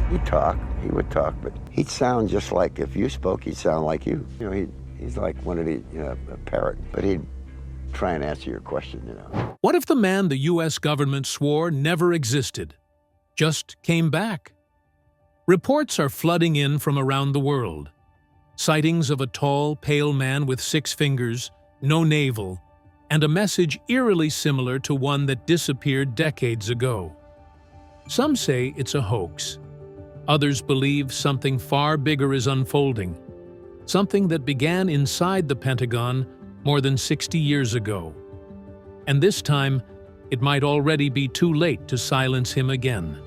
He would talk, but he'd sound just like, if you spoke, he'd sound like you. You know, he's like one of the, a parrot, but he'd try and answer your question, What if the man the U.S. government swore never existed, just came back? Reports are flooding in from around the world. Sightings of a tall, pale man with 6 fingers, no navel, and a message eerily similar to one that disappeared decades ago. Some say it's a hoax. Others believe something far bigger is unfolding, something that began inside the Pentagon more than 60 years ago. And this time, it might already be too late to silence him again.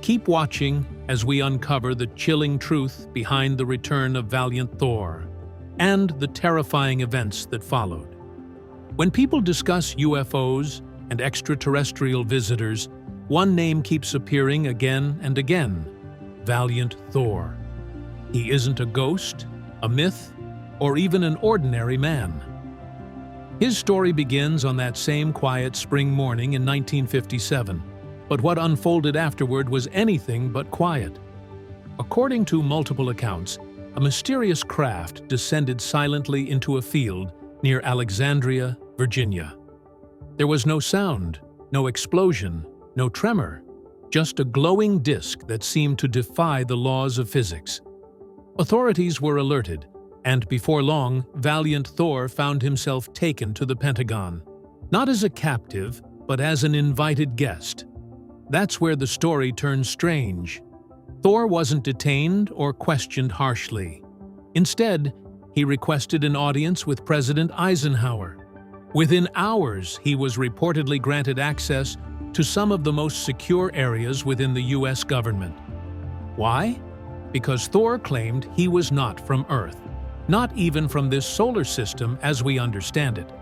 Keep watching as we uncover the chilling truth behind the return of Valiant Thor and the terrifying events that followed. When people discuss UFOs and extraterrestrial visitors, one name keeps appearing again and again: Valiant Thor. He isn't a ghost, a myth, or even an ordinary man. His story begins on that same quiet spring morning in 1957, but what unfolded afterward was anything but quiet. According to multiple accounts, a mysterious craft descended silently into a field near Alexandria, Virginia. There was no sound, no explosion, no tremor, just a glowing disk that seemed to defy the laws of physics. Authorities were alerted, and before long, Valiant Thor found himself taken to the Pentagon. Not as a captive, but as an invited guest. That's where the story turns strange. Thor wasn't detained or questioned harshly. Instead, he requested an audience with President Eisenhower. Within hours, he was reportedly granted access to some of the most secure areas within the U.S. government. Why? Because Thor claimed he was not from Earth, not even from this solar system as we understand it.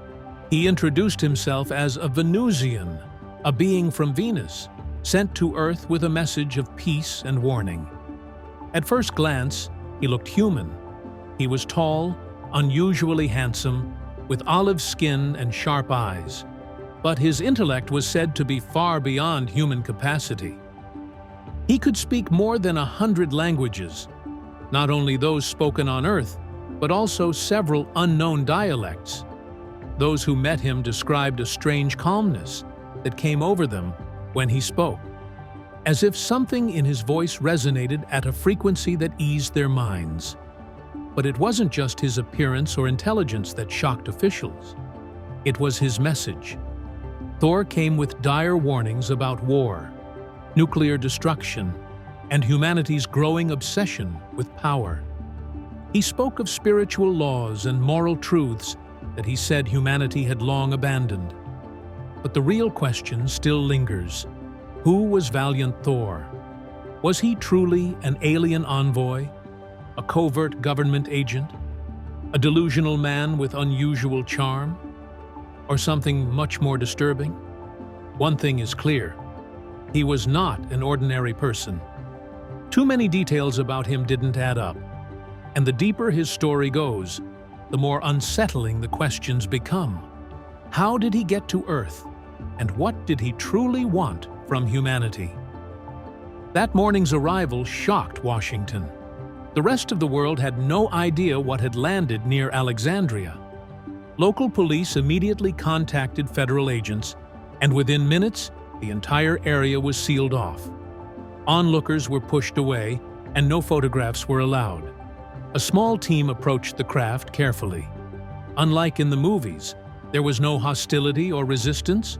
He introduced himself as a Venusian, a being from Venus, sent to Earth with a message of peace and warning. At first glance, he looked human. He was tall, unusually handsome, with olive skin and sharp eyes. But his intellect was said to be far beyond human capacity. He could speak more than 100 languages, not only those spoken on Earth, but also several unknown dialects. Those who met him described a strange calmness that came over them when he spoke, as if something in his voice resonated at a frequency that eased their minds. But it wasn't just his appearance or intelligence that shocked officials. It was his message. Thor came with dire warnings about war, nuclear destruction, and humanity's growing obsession with power. He spoke of spiritual laws and moral truths that he said humanity had long abandoned. But the real question still lingers. Who was Valiant Thor? Was he truly an alien envoy, a covert government agent, a delusional man with unusual charm, or something much more disturbing? One thing is clear: he was not an ordinary person. Too many details about him didn't add up, and the deeper his story goes, the more unsettling the questions become. How did he get to Earth, and what did he truly want from humanity? That morning's arrival shocked Washington. The rest of the world had no idea what had landed near Alexandria. Local police immediately contacted federal agents, and within minutes, the entire area was sealed off. Onlookers were pushed away, and no photographs were allowed. A small team approached the craft carefully. Unlike in the movies, there was no hostility or resistance.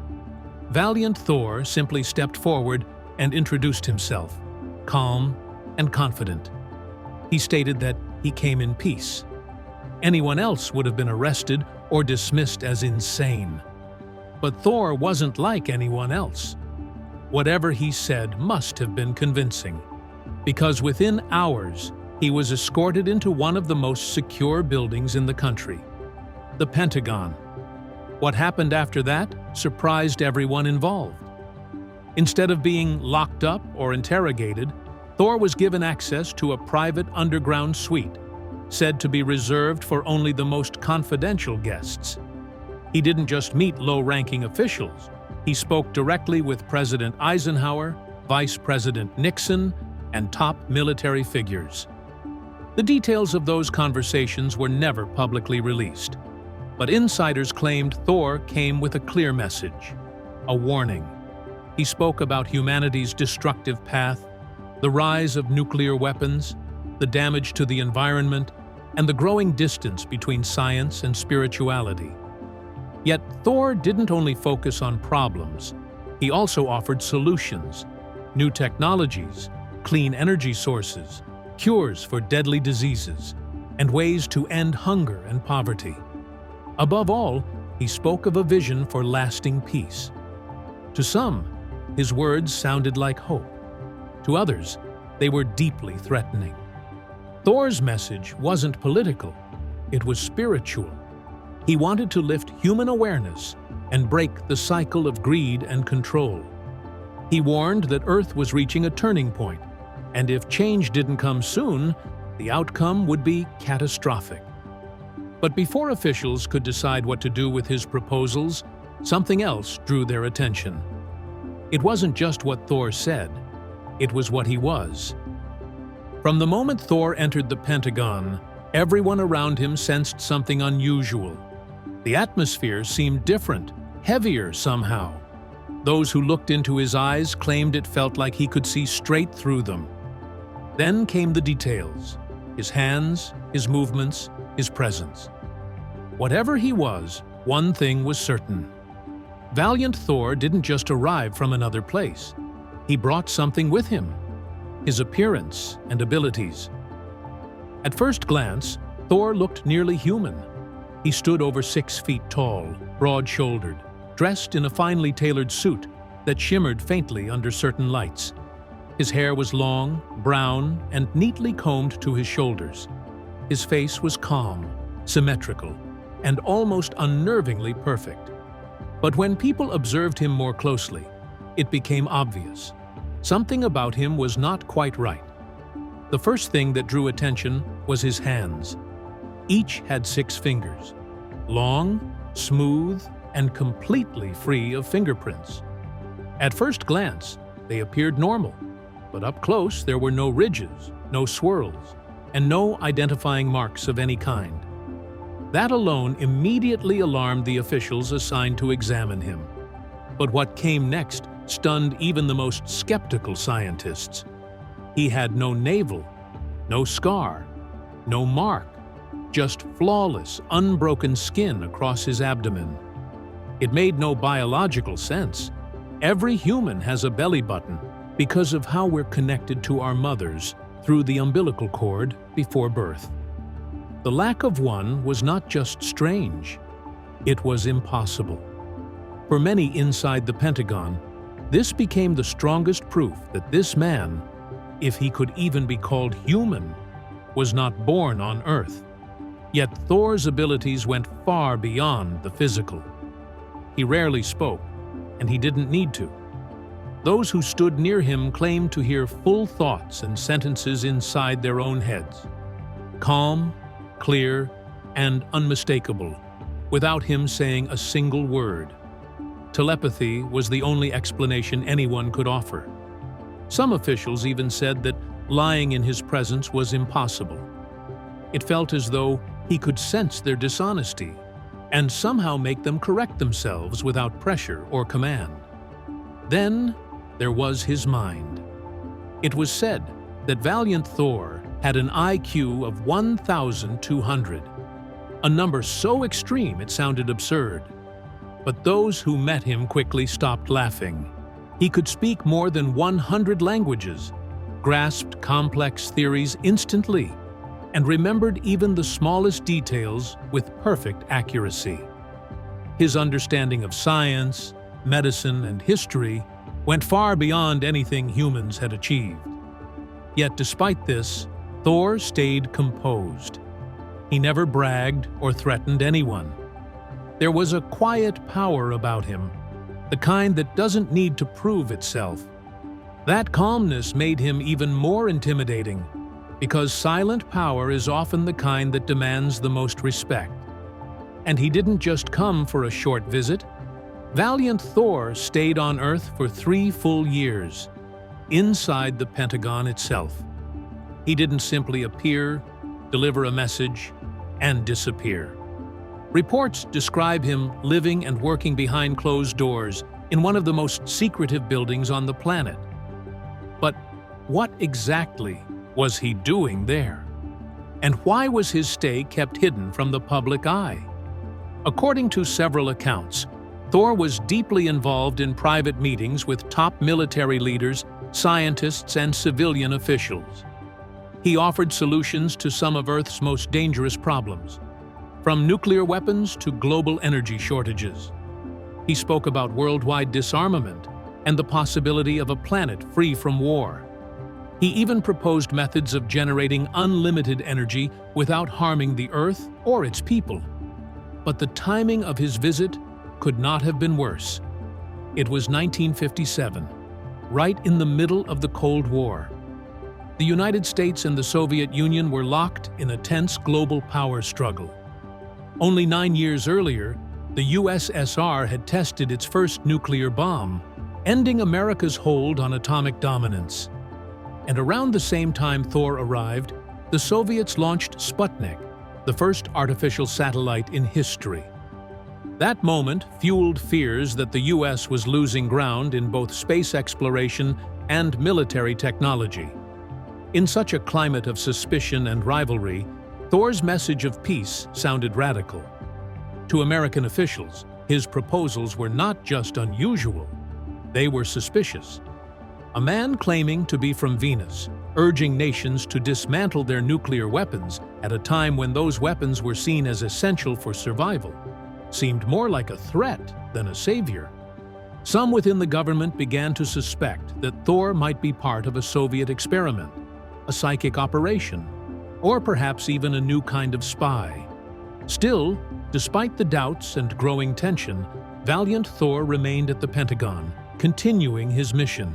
Valiant Thor simply stepped forward and introduced himself, calm and confident. He stated that he came in peace. Anyone else would have been arrested or dismissed as insane. But Thor wasn't like anyone else. Whatever he said must have been convincing, because within hours, he was escorted into one of the most secure buildings in the country, the Pentagon. What happened after that surprised everyone involved. Instead of being locked up or interrogated, Thor was given access to a private underground suite, said to be reserved for only the most confidential guests. He didn't just meet low-ranking officials. He spoke directly with President Eisenhower, Vice President Nixon, and top military figures. The details of those conversations were never publicly released, but insiders claimed Thor came with a clear message, a warning. He spoke about humanity's destructive path, the rise of nuclear weapons, the damage to the environment, and the growing distance between science and spirituality. Yet Thor didn't only focus on problems, he also offered solutions, new technologies, clean energy sources, cures for deadly diseases, and ways to end hunger and poverty. Above all, he spoke of a vision for lasting peace. To some, his words sounded like hope. To others, they were deeply threatening. Thor's message wasn't political, it was spiritual. He wanted to lift human awareness and break the cycle of greed and control. He warned that Earth was reaching a turning point, and if change didn't come soon, the outcome would be catastrophic. But before officials could decide what to do with his proposals, something else drew their attention. It wasn't just what Thor said, it was what he was. From the moment Thor entered the Pentagon, everyone around him sensed something unusual. The atmosphere seemed different, heavier somehow. Those who looked into his eyes claimed it felt like he could see straight through them. Then came the details: his hands, his movements, his presence. Whatever he was, one thing was certain. Valiant Thor didn't just arrive from another place. He brought something with him: his appearance and abilities. At first glance, Thor looked nearly human. He stood over 6 feet tall, broad-shouldered, dressed in a finely tailored suit that shimmered faintly under certain lights. His hair was long, brown, and neatly combed to his shoulders. His face was calm, symmetrical, and almost unnervingly perfect. But when people observed him more closely, it became obvious. Something about him was not quite right. The first thing that drew attention was his hands. Each had 6 fingers, long, smooth, and completely free of fingerprints. At first glance, they appeared normal, but up close there were no ridges, no swirls, and no identifying marks of any kind. That alone immediately alarmed the officials assigned to examine him. But what came next stunned even the most skeptical scientists. He had no navel, no scar, no mark, just flawless, unbroken skin across his abdomen. It made no biological sense. Every human has a belly button because of how we're connected to our mothers through the umbilical cord before birth. The lack of one was not just strange, it was impossible. For many inside the Pentagon, this became the strongest proof that this man, if he could even be called human, was not born on Earth. Yet Thor's abilities went far beyond the physical. He rarely spoke, and he didn't need to. Those who stood near him claimed to hear full thoughts and sentences inside their own heads. Calm, clear, and unmistakable, without him saying a single word. Telepathy was the only explanation anyone could offer. Some officials even said that lying in his presence was impossible. It felt as though he could sense their dishonesty and somehow make them correct themselves without pressure or command. Then there was his mind. It was said that Valiant Thor had an IQ of 1,200, a number so extreme it sounded absurd. But those who met him quickly stopped laughing. He could speak more than 100 languages, grasped complex theories instantly, and remembered even the smallest details with perfect accuracy. His understanding of science, medicine, and history went far beyond anything humans had achieved. Yet despite this, Thor stayed composed. He never bragged or threatened anyone. There was a quiet power about him, the kind that doesn't need to prove itself. That calmness made him even more intimidating, because silent power is often the kind that demands the most respect. And he didn't just come for a short visit. Valiant Thor stayed on Earth for 3 full years. inside the Pentagon itself. He didn't simply appear, deliver a message, and disappear. Reports describe him living and working behind closed doors in one of the most secretive buildings on the planet. But what exactly was he doing there? And why was his stay kept hidden from the public eye? According to several accounts, Thor was deeply involved in private meetings with top military leaders, scientists, and civilian officials. He offered solutions to some of Earth's most dangerous problems, from nuclear weapons to global energy shortages. He spoke about worldwide disarmament and the possibility of a planet free from war. He even proposed methods of generating unlimited energy without harming the Earth or its people. But the timing of his visit could not have been worse. It was 1957, right in the middle of the Cold War. The United States and the Soviet Union were locked in a tense global power struggle. Only 9 years earlier, the USSR had tested its first nuclear bomb, ending America's hold on atomic dominance. And around the same time Thor arrived, the Soviets launched Sputnik, the first artificial satellite in history. That moment fueled fears that the US was losing ground in both space exploration and military technology. In such a climate of suspicion and rivalry, Thor's message of peace sounded radical. To American officials, his proposals were not just unusual, they were suspicious. A man claiming to be from Venus, urging nations to dismantle their nuclear weapons at a time when those weapons were seen as essential for survival, seemed more like a threat than a savior. Some within the government began to suspect that Thor might be part of a Soviet experiment, a psychic operation, or perhaps even a new kind of spy. Still, despite the doubts and growing tension, Valiant Thor remained at the Pentagon, continuing his mission.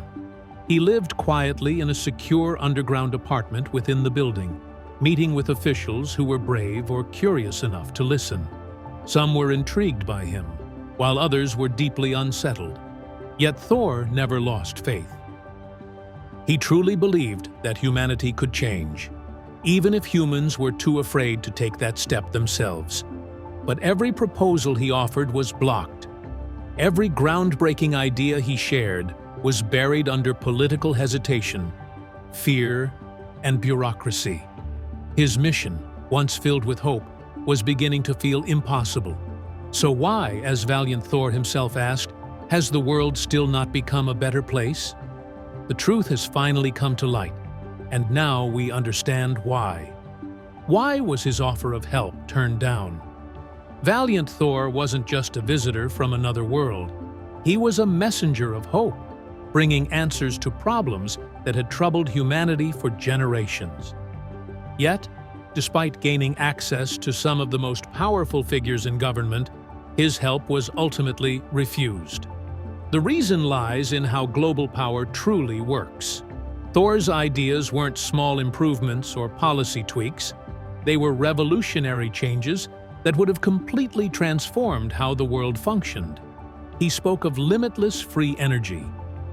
He lived quietly in a secure underground apartment within the building, meeting with officials who were brave or curious enough to listen. Some were intrigued by him, while others were deeply unsettled. Yet Thor never lost faith. He truly believed that humanity could change, even if humans were too afraid to take that step themselves. But every proposal he offered was blocked. Every groundbreaking idea he shared was buried under political hesitation, fear, and bureaucracy. His mission, once filled with hope, was beginning to feel impossible. So why, as Valiant Thor himself asked, has the world still not become a better place? The truth has finally come to light, and now we understand why. Why was his offer of help turned down? Valiant Thor wasn't just a visitor from another world. He was a messenger of hope, bringing answers to problems that had troubled humanity for generations. Yet, despite gaining access to some of the most powerful figures in government, his help was ultimately refused. The reason lies in how global power truly works. Thor's ideas weren't small improvements or policy tweaks. They were revolutionary changes that would have completely transformed how the world functioned. He spoke of limitless free energy,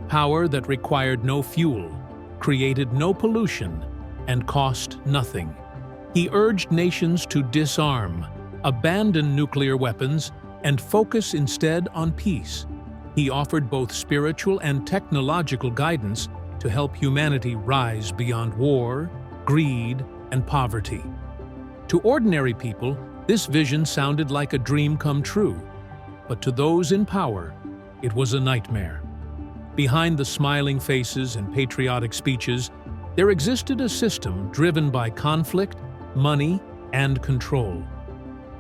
power that required no fuel, created no pollution, and cost nothing. He urged nations to disarm, abandon nuclear weapons, and focus instead on peace. He offered both spiritual and technological guidance to help humanity rise beyond war, greed, and poverty. To ordinary people, this vision sounded like a dream come true, but to those in power, it was a nightmare. Behind the smiling faces and patriotic speeches, there existed a system driven by conflict, money, and control.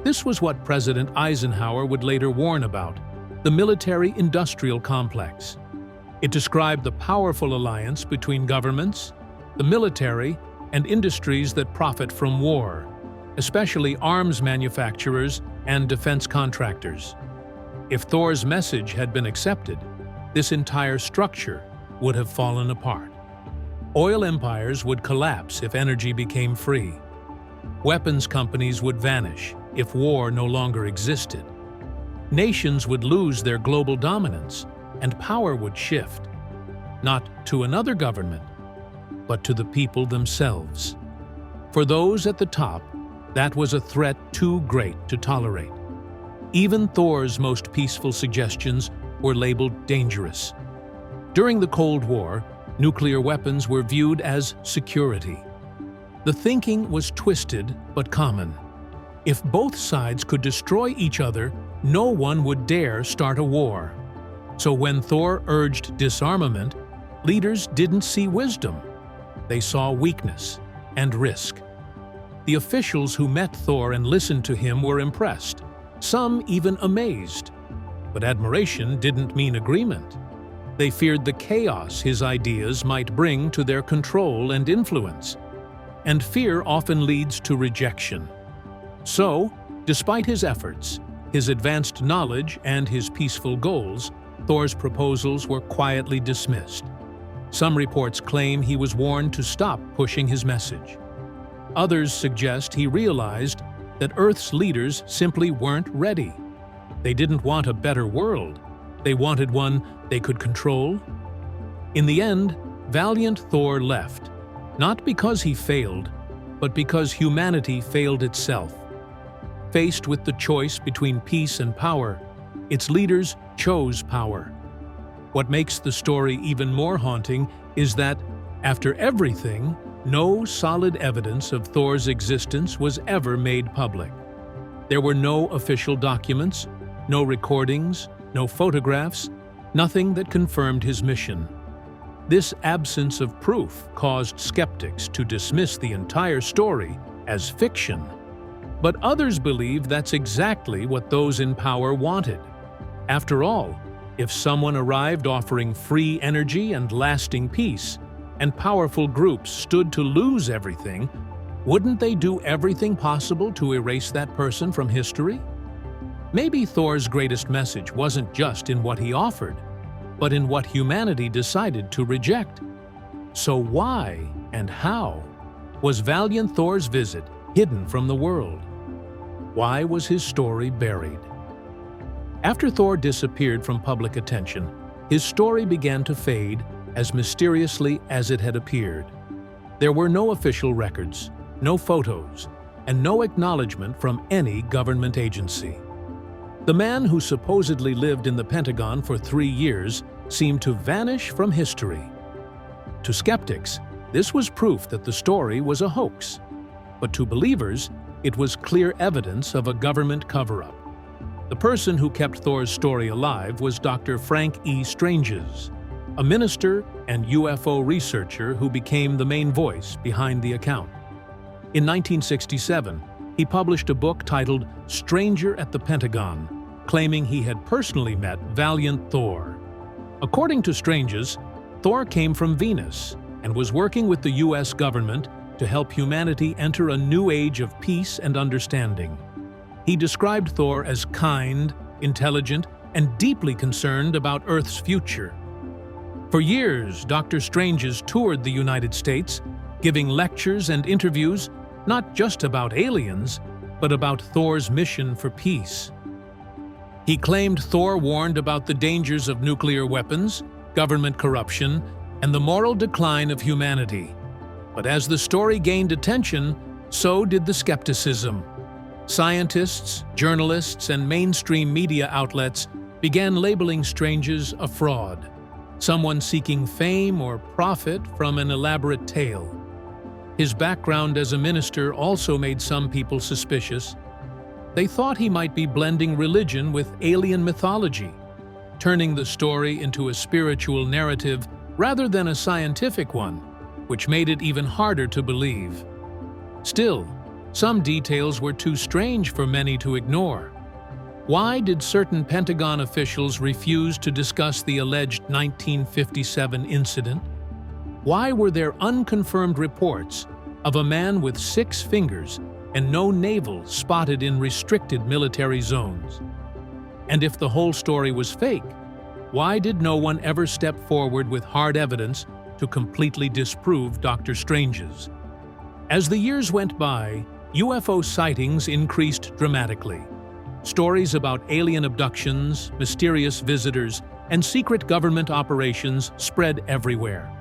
This was what President Eisenhower would later warn about: the military-industrial complex. It described the powerful alliance between governments, the military, and industries that profit from war, especially arms manufacturers and defense contractors. If Thor's message had been accepted, this entire structure would have fallen apart. Oil empires would collapse if energy became free. Weapons companies would vanish if war no longer existed. Nations would lose their global dominance, and power would shift. not to another government, but to the people themselves. For those at the top, that was a threat too great to tolerate. Even Thor's most peaceful suggestions were labeled dangerous. During the Cold War, nuclear weapons were viewed as security. The thinking was twisted but common. If both sides could destroy each other, no one would dare start a war. So when Thor urged disarmament, leaders didn't see wisdom. They saw weakness and risk. The officials who met Thor and listened to him were impressed, some even amazed. But admiration didn't mean agreement. They feared the chaos his ideas might bring to their control and influence. And fear often leads to rejection. So, despite his efforts, his advanced knowledge, and his peaceful goals, Thor's proposals were quietly dismissed. Some reports claim he was warned to stop pushing his message. Others suggest he realized that Earth's leaders simply weren't ready. They didn't want a better world. They wanted one they could control. In the end, Valiant Thor left, not because he failed, but because humanity failed itself. Faced with the choice between peace and power, its leaders chose power. What makes the story even more haunting is that, after everything, no solid evidence of Thor's existence was ever made public. There were no official documents, no recordings, no photographs, nothing that confirmed his mission. This absence of proof caused skeptics to dismiss the entire story as fiction. But others believe that's exactly what those in power wanted. After all, if someone arrived offering free energy and lasting peace, and powerful groups stood to lose everything, wouldn't they do everything possible to erase that person from history? Maybe Thor's greatest message wasn't just in what he offered, but in what humanity decided to reject. So why and how was Valiant Thor's visit hidden from the world? Why was his story buried? After Thor disappeared from public attention, his story began to fade as mysteriously as it had appeared. There were no official records, no photos, and no acknowledgement from any government agency. The man who supposedly lived in the Pentagon for 3 years seemed to vanish from history. To skeptics, this was proof that the story was a hoax. But to believers, it was clear evidence of a government cover-up. The person who kept Thor's story alive was Dr. Frank E. Stranges, a minister and UFO researcher who became the main voice behind the account. In 1967, he published a book titled Stranger at the Pentagon, claiming he had personally met Valiant Thor. According to Stranges, Thor came from Venus and was working with the US government to help humanity enter a new age of peace and understanding. He described Thor as kind, intelligent, and deeply concerned about Earth's future. For years, Dr. Stranges toured the United States, giving lectures and interviews not just about aliens, but about Thor's mission for peace. He claimed Thor warned about the dangers of nuclear weapons, government corruption, and the moral decline of humanity. But as the story gained attention, so did the skepticism. Scientists, journalists, and mainstream media outlets began labeling Stranges a fraud, someone seeking fame or profit from an elaborate tale. His background as a minister also made some people suspicious. They thought he might be blending religion with alien mythology, turning the story into a spiritual narrative rather than a scientific one, which made it even harder to believe. Still, some details were too strange for many to ignore. Why did certain Pentagon officials refuse to discuss the alleged 1957 incident? Why were there unconfirmed reports of a man with 6 fingers and no navel spotted in restricted military zones? And if the whole story was fake, why did no one ever step forward with hard evidence to completely disprove Dr. Stranges? As the years went by, UFO sightings increased dramatically. Stories about alien abductions, mysterious visitors, and secret government operations spread everywhere.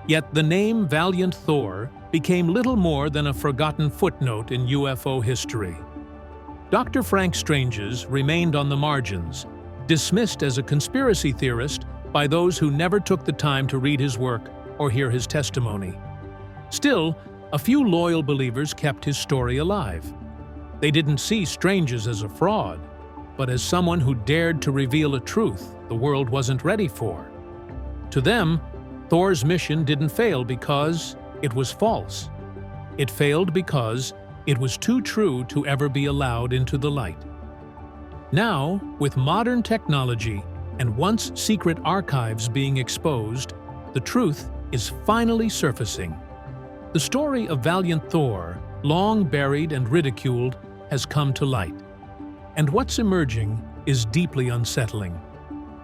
Yet the name Valiant Thor became little more than a forgotten footnote in UFO history. Dr. Frank Strange's remained on the margins, dismissed as a conspiracy theorist by those who never took the time to read his work or hear his testimony. Still, a few loyal believers kept his story alive. They didn't see Strange's as a fraud, but as someone who dared to reveal a truth the world wasn't ready for. To them, Thor's mission didn't fail because it was false. It failed because it was too true to ever be allowed into the light. Now, with modern technology and once secret archives being exposed, the truth is finally surfacing. The story of Valiant Thor, long buried and ridiculed, has come to light. And what's emerging is deeply unsettling.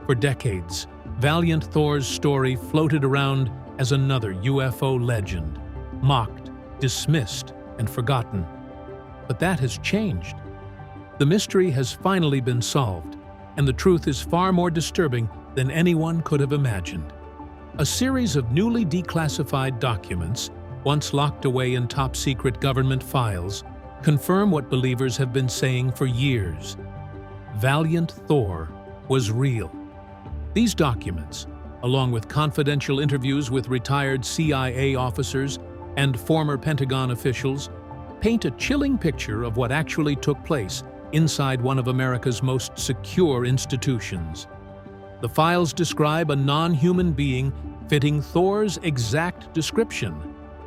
For decades, Valiant Thor's story floated around as another UFO legend, mocked, dismissed, and forgotten. But that has changed. The mystery has finally been solved, and the truth is far more disturbing than anyone could have imagined. A series of newly declassified documents, once locked away in top-secret government files, confirm what believers have been saying for years. Valiant Thor was real. These documents, along with confidential interviews with retired CIA officers and former Pentagon officials, paint a chilling picture of what actually took place inside one of America's most secure institutions. The files describe a non-human being fitting Thor's exact description: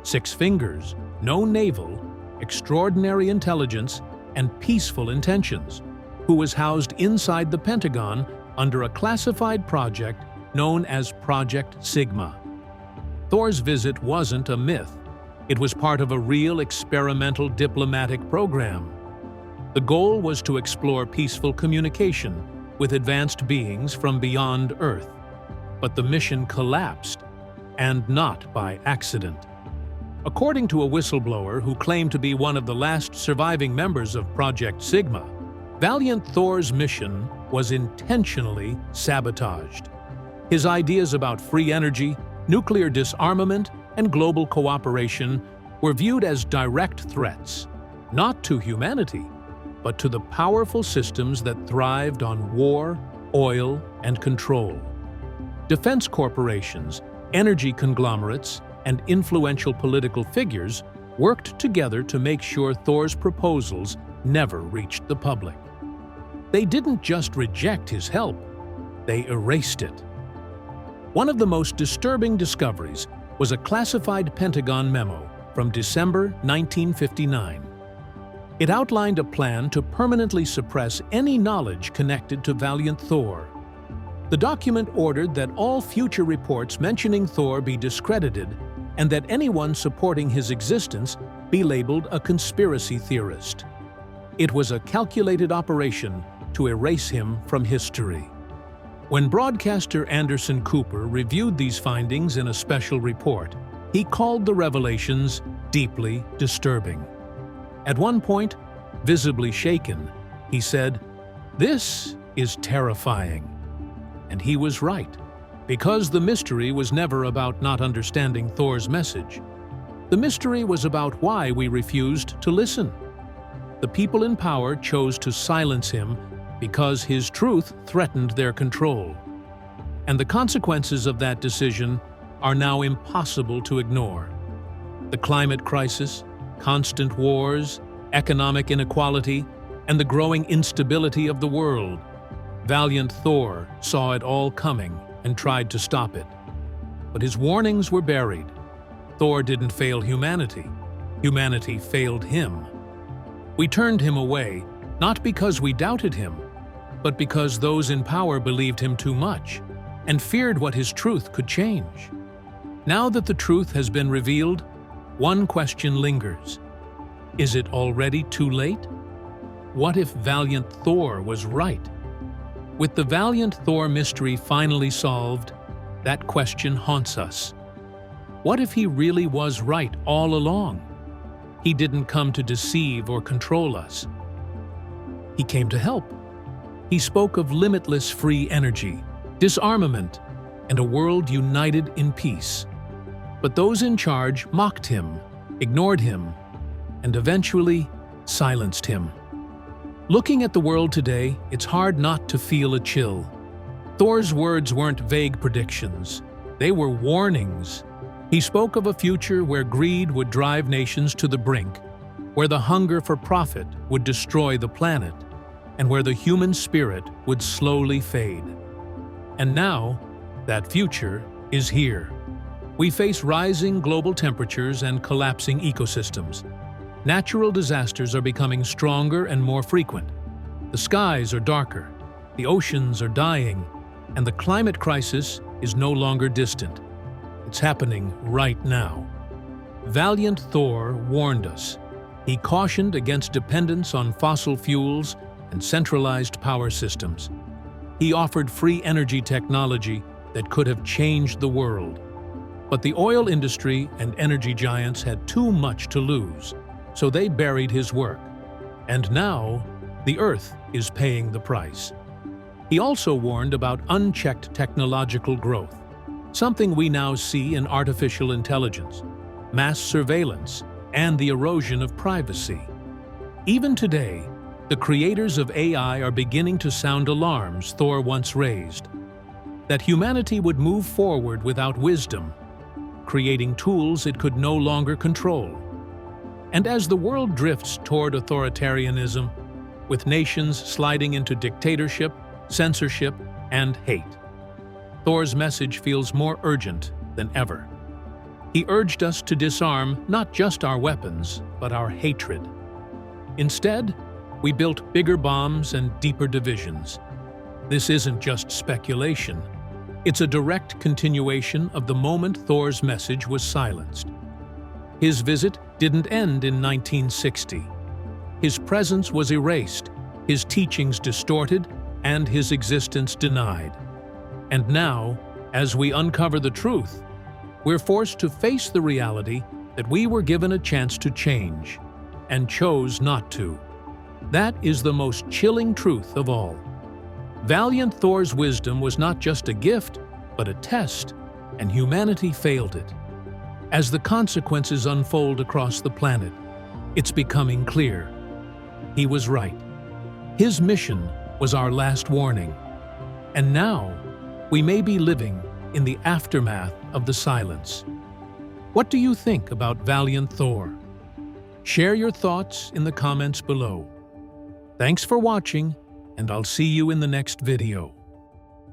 6 fingers, no navel, extraordinary intelligence, and peaceful intentions, who was housed inside the Pentagon under a classified project known as Project Sigma. Thor's visit wasn't a myth. It was part of a real experimental diplomatic program. The goal was to explore peaceful communication with advanced beings from beyond Earth. But the mission collapsed, and not by accident. According to a whistleblower who claimed to be one of the last surviving members of Project Sigma, Valiant Thor's mission was intentionally sabotaged. His ideas about free energy, nuclear disarmament, and global cooperation were viewed as direct threats, not to humanity, but to the powerful systems that thrived on war, oil, and control. Defense corporations, energy conglomerates, and influential political figures worked together to make sure Thor's proposals never reached the public. They didn't just reject his help, they erased it. One of the most disturbing discoveries was a classified Pentagon memo from December 1959. It outlined a plan to permanently suppress any knowledge connected to Valiant Thor. The document ordered that all future reports mentioning Thor be discredited and that anyone supporting his existence be labeled a conspiracy theorist. It was a calculated operation to erase him from history. When broadcaster Anderson Cooper reviewed these findings in a special report, he called the revelations deeply disturbing. At one point, visibly shaken, he said, "This is terrifying." And he was right, because the mystery was never about not understanding Thor's message. The mystery was about why we refused to listen. The people in power chose to silence him because his truth threatened their control. And the consequences of that decision are now impossible to ignore. The climate crisis, constant wars, economic inequality, and the growing instability of the world. Valiant Thor saw it all coming and tried to stop it. But his warnings were buried. Thor didn't fail humanity. Humanity failed him. We turned him away, not because we doubted him, but because those in power believed him too much and feared what his truth could change. Now that the truth has been revealed, one question lingers. Is it already too late? What if Valiant Thor was right? With the Valiant Thor mystery finally solved, that question haunts us. What if he really was right all along? He didn't come to deceive or control us. He came to help. He spoke of limitless free energy, disarmament, and a world united in peace. But those in charge mocked him, ignored him, and eventually silenced him. Looking at the world today, it's hard not to feel a chill. Thor's words weren't vague predictions. They were warnings. He spoke of a future where greed would drive nations to the brink, where the hunger for profit would destroy the planet, and where the human spirit would slowly fade. And now, that future is here. We face rising global temperatures and collapsing ecosystems. Natural disasters are becoming stronger and more frequent. The skies are darker, the oceans are dying, and the climate crisis is no longer distant. It's happening right now. Valiant Thor warned us. He cautioned against dependence on fossil fuels and centralized power systems. He offered free energy technology that could have changed the world. But the oil industry and energy giants had too much to lose, so they buried his work. And now, the Earth is paying the price. He also warned about unchecked technological growth, something we now see in artificial intelligence, mass surveillance, and the erosion of privacy. Even today, the creators of AI are beginning to sound alarms Thor once raised, that humanity would move forward without wisdom, creating tools it could no longer control. And as the world drifts toward authoritarianism, with nations sliding into dictatorship, censorship, and hate, Thor's message feels more urgent than ever. He urged us to disarm not just our weapons, but our hatred. Instead, we built bigger bombs and deeper divisions. This isn't just speculation. It's a direct continuation of the moment Thor's message was silenced. His visit didn't end in 1960. His presence was erased, his teachings distorted, and his existence denied. And now, as we uncover the truth, we're forced to face the reality that we were given a chance to change, and chose not to. That is the most chilling truth of all. Valiant Thor's wisdom was not just a gift, but a test, and humanity failed it. As the consequences unfold across the planet, it's becoming clear. He was right. His mission was our last warning. And now, we may be living in the aftermath of the silence. What do you think about Valiant Thor? Share your thoughts in the comments below. Thanks for watching, and I'll see you in the next video.